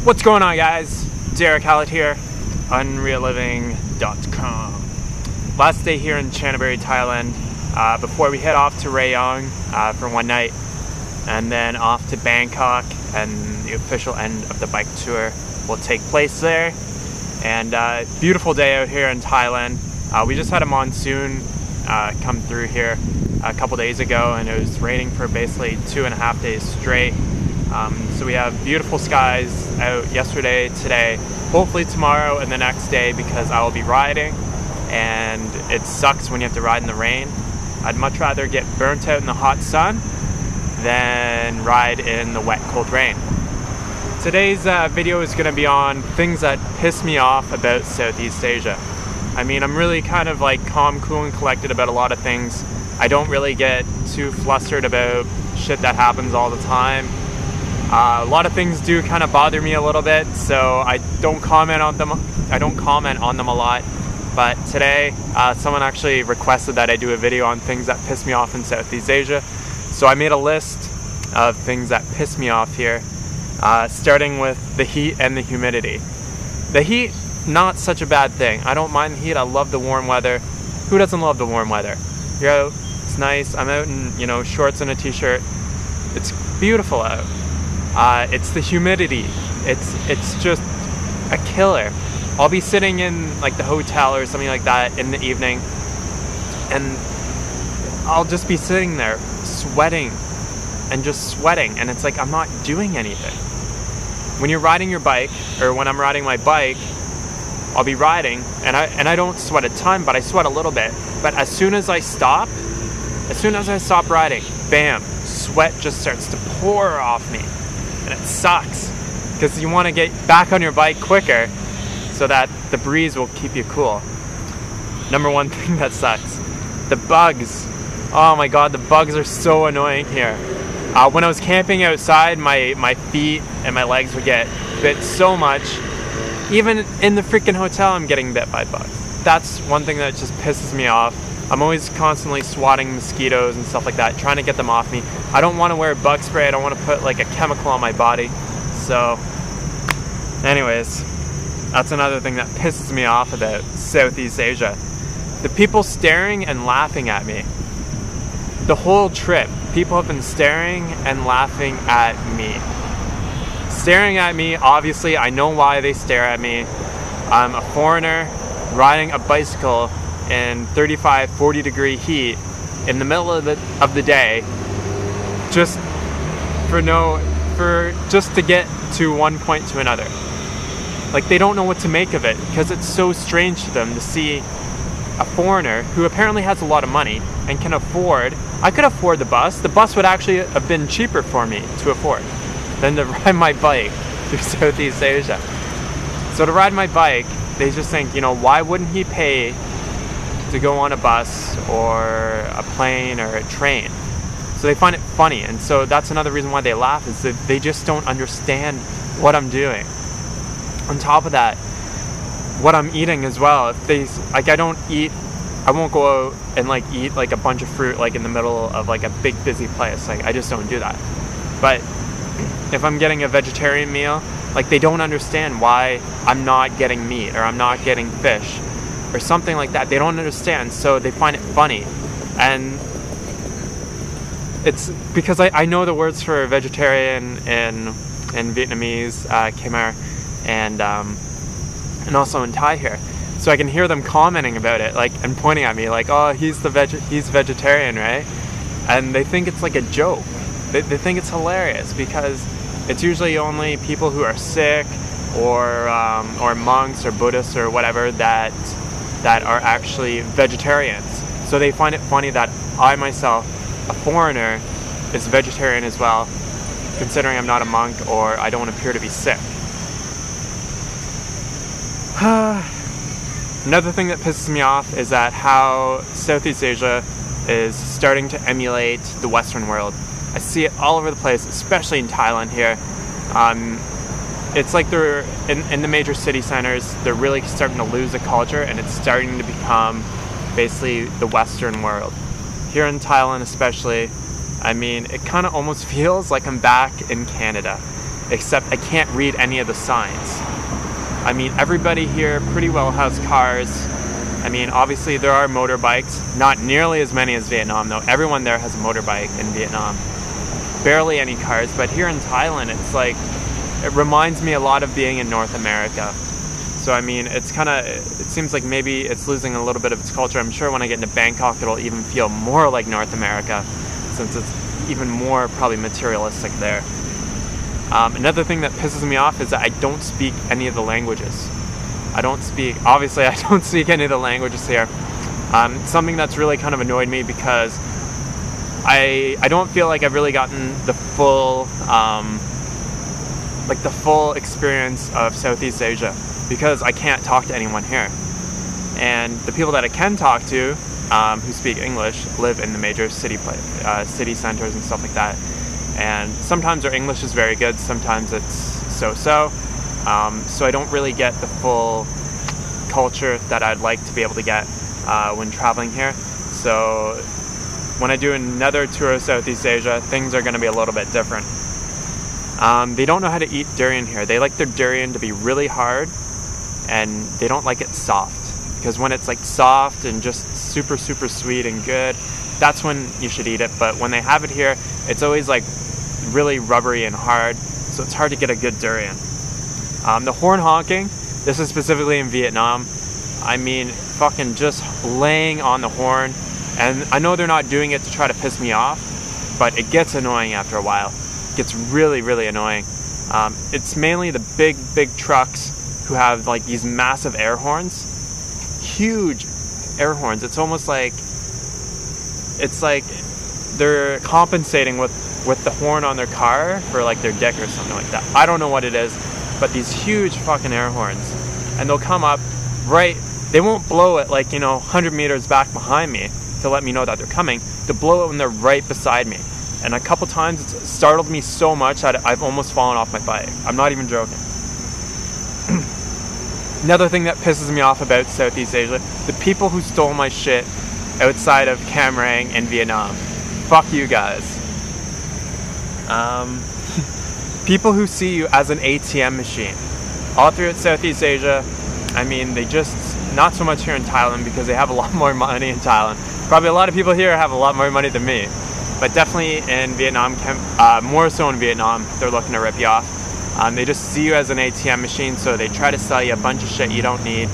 What's going on, guys? Derek Hallett here, unrealliving.com. Last day here in Chanaburi, Thailand, before we head off to Rayong for one night, and then off to Bangkok, and the official end of the bike tour will take place there. And beautiful day out here in Thailand. We just had a monsoon come through here a couple days ago, and it was raining for basically 2.5 days straight. So we have beautiful skies out yesterday, today, hopefully tomorrow and the next day, because I will be riding, and it sucks when you have to ride in the rain. I'd much rather get burnt out in the hot sun than ride in the wet, cold rain. Today's video is going to be on things that piss me off about Southeast Asia. I mean, I'm really kind of like calm, cool, and collected about a lot of things. I don't really get too flustered about shit that happens all the time. A lot of things do kind of bother me a little bit, so I don't comment on them. a lot. But today, someone actually requested that I do a video on things that piss me off in Southeast Asia. So I made a list of things that piss me off here, starting with the heat and the humidity. The heat, not such a bad thing. I don't mind the heat. I love the warm weather. Who doesn't love the warm weather? You're out, it's nice. I'm out in, shorts and a t-shirt. It's beautiful out. It's the humidity. It's just a killer. I'll be sitting in like the hotel or something like that in the evening, and I'll just be sitting there sweating and just sweating, and it's like I'm not doing anything. When you're riding your bike, or when I'm riding my bike, I'll be riding, and I don't sweat a ton, but I sweat a little bit. But as soon as I stop riding, bam, sweat just starts to pour off me. And it sucks, because you want to get back on your bike quicker so that the breeze will keep you cool. Number one thing that sucks, the bugs. Oh my god, the bugs are so annoying here. When I was camping outside, my feet and my legs would get bit so much. Even in the freaking hotel, I'm getting bit by bugs. That's one thing that just pisses me off. I'm always constantly swatting mosquitoes and stuff like that, trying to get them off me. I don't want to wear bug spray. I don't want to put like a chemical on my body. So, anyways, that's another thing that pisses me off about Southeast Asia. The people staring and laughing at me. The whole trip, people have been staring and laughing at me. Staring at me, obviously, I know why they stare at me. I'm a foreigner riding a bicycle in 35, 40 degree heat in the middle of the day, just to get to one point to another. Like, they don't know what to make of it, because it's so strange to them to see a foreigner who apparently has a lot of money and can afford. I could afford the bus. The bus would actually have been cheaper for me to afford than to ride my bike through Southeast Asia. So to ride my bike, they just think, why wouldn't he pay to go on a bus or a plane or a train? So they find it funny, and so that's another reason why they laugh, is that they just don't understand what I'm doing. On top of that, what I'm eating as well. If they I won't go out and eat a bunch of fruit in the middle of a big busy place. I just don't do that. But if I'm getting a vegetarian meal, they don't understand why I'm not getting meat, or I'm not getting fish or something like that. They don't understand, so they find it funny. And it's because I know the words for vegetarian in Vietnamese, Khmer, and also in Thai here. So I can hear them commenting about it, and pointing at me oh, he's vegetarian, right? And they think it's like a joke. They think it's hilarious, because it's usually only people who are sick or monks or Buddhists or whatever that are actually vegetarians. So they find it funny that I myself, a foreigner, is vegetarian as well, considering I'm not a monk or I don't appear to be sick. Another thing that pisses me off is that how Southeast Asia is starting to emulate the Western world. I see it all over the place, especially in Thailand here. It's like they're in the major city centers, they're really starting to lose the culture, and it's starting to become basically the Western world. Here in Thailand especially, I mean, it kind of almost feels like I'm back in Canada. except I can't read any of the signs. I mean, everybody here pretty well has cars. I mean, obviously there are motorbikes, not nearly as many as Vietnam though. Everyone there has a motorbike in Vietnam. Barely any cars, but here in Thailand, it's like, it reminds me a lot of being in North America. So I mean, it seems like maybe it's losing a little bit of its culture. I'm sure when I get into Bangkok, it'll even feel more like North America, since it's even more probably materialistic there. Another thing that pisses me off is that I don't speak any of the languages. Obviously I don't speak any of the languages here. Something that's really kind of annoyed me because I don't feel like I've really gotten the full experience of Southeast Asia, because I can't talk to anyone here. And the people that I can talk to who speak English live in the major city centers and stuff like that. And sometimes their English is very good, sometimes it's so-so. So I don't really get the full culture that I'd like to be able to get when traveling here. So when I do another tour of Southeast Asia, things are going to be a little bit different. They don't know how to eat durian here. They like their durian to be really hard, and they don't like it soft. Because when it's like soft and just super, super sweet and good, that's when you should eat it. But when they have it here, it's always like really rubbery and hard, so it's hard to get a good durian. The horn honking, this is specifically in Vietnam. I mean, fucking just laying on the horn. And I know they're not doing it to try to piss me off, but it gets annoying after a while. It gets really, really annoying. It's mainly the big trucks who have like these massive air horns. Huge air horns. It's almost like, they're compensating with the horn on their car for like their dick or something like that. I don't know what it is, but these huge fucking air horns. And they'll come up right, they won't blow it like, 100 meters back behind me to let me know that they're coming. They'll blow it when they're right beside me. And a couple times it's startled me so much that I've almost fallen off my bike. I'm not even joking. Another thing that pisses me off about Southeast Asia, the people who stole my shit outside of Cam Ranh in Vietnam. Fuck you guys. People who see you as an ATM machine. All throughout Southeast Asia, I mean, they just, not so much here in Thailand because they have a lot more money in Thailand. Probably a lot of people here have a lot more money than me. But definitely in Vietnam, more so in Vietnam, they're looking to rip you off. They just see you as an ATM machine, so they try to sell you a bunch of shit you don't need.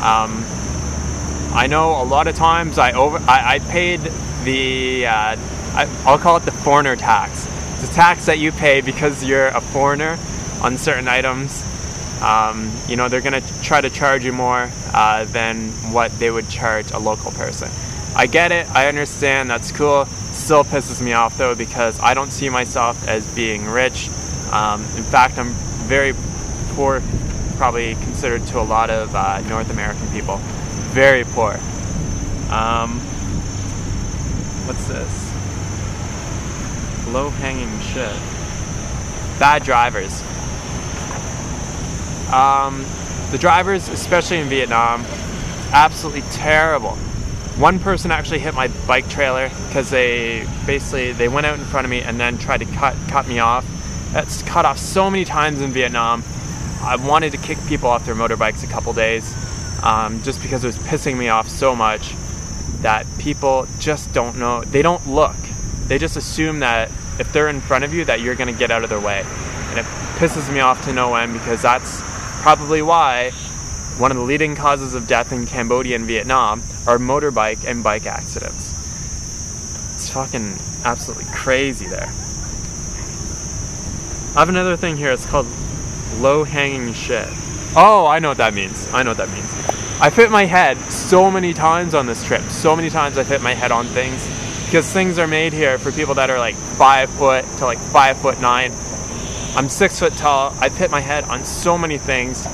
I know a lot of times I paid the, I'll call it the foreigner tax. It's a tax that you pay because you're a foreigner on certain items. They're going to try to charge you more than what they would charge a local person. I get it, I understand, that's cool. Still pisses me off though, because I don't see myself as being rich. In fact, I'm very poor, probably considered to a lot of North American people. Very poor. What's this? Low-hanging shit. Bad drivers. The drivers, especially in Vietnam, absolutely terrible. One person actually hit my bike trailer because they went out in front of me and then tried to cut me off. That's cut off so many times in Vietnam. I wanted to kick people off their motorbikes a couple days just because it was pissing me off so much that people just don't know. They don't look. They just assume that if they're in front of you that you're going to get out of their way. And it pisses me off to no end, because that's probably why one of the leading causes of death in Cambodia and Vietnam are motorbike and bike accidents. It's fucking absolutely crazy there. I have another thing here. It's called low-hanging shit. Oh, I know what that means. I've hit my head so many times on this trip. So many times I've hit my head on things, because things are made here for people that are like 5 foot to like 5'9". I'm 6 foot tall. I've hit my head on so many things.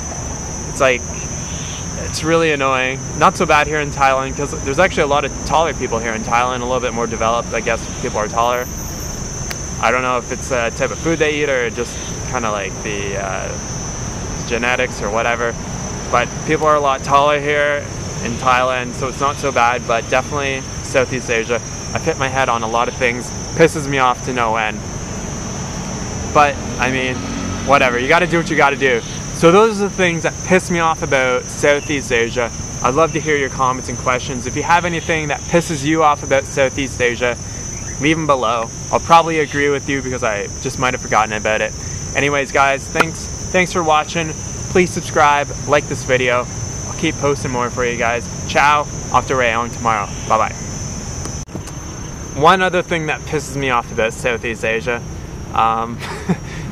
It's really annoying. Not so bad here in Thailand, because there's actually a lot of taller people here in Thailand, a little bit more developed. I guess people are taller. I don't know if it's a type of food they eat or just kind of like the genetics or whatever. But people are a lot taller here in Thailand, so it's not so bad. But definitely Southeast Asia, I've hit my head on a lot of things. Pisses me off to no end. But I mean, whatever, you gotta do what you gotta do. So those are the things that piss me off about Southeast Asia. I'd love to hear your comments and questions. If you have anything that pisses you off about Southeast Asia, leave them below. I'll probably agree with you because I just might have forgotten about it. Anyways guys, thanks for watching. Please subscribe, like this video. I'll keep posting more for you guys. Ciao, off to Rayong tomorrow. Bye bye. One other thing that pisses me off about Southeast Asia,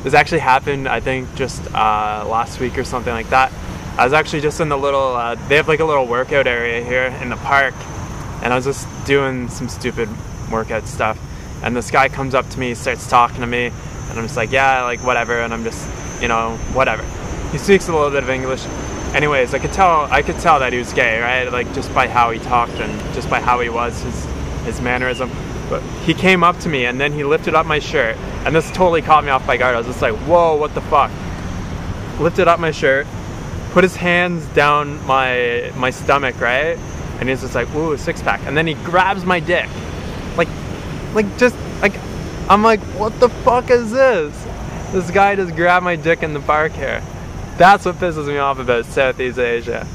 this actually happened I think just last week or something like that. I was actually just in the little, they have like a little workout area here in the park, and I was just doing some stupid workout stuff, and this guy comes up to me, starts talking to me, and I'm just like, yeah, like whatever, and I'm just, you know, whatever. He speaks a little bit of English. Anyways, I could tell that he was gay, right? Like just by how he talked and just by how he was, his mannerism. But he came up to me and then he lifted up my shirt, and this totally caught me off by guard. I was just like, whoa, what the fuck? Lifted up my shirt, put his hands down my stomach, right? And he's just like, ooh, a six-pack. And then he grabs my dick. I'm like, what the fuck is this? This guy just grabbed my dick in the park here. That's what pisses me off about Southeast Asia.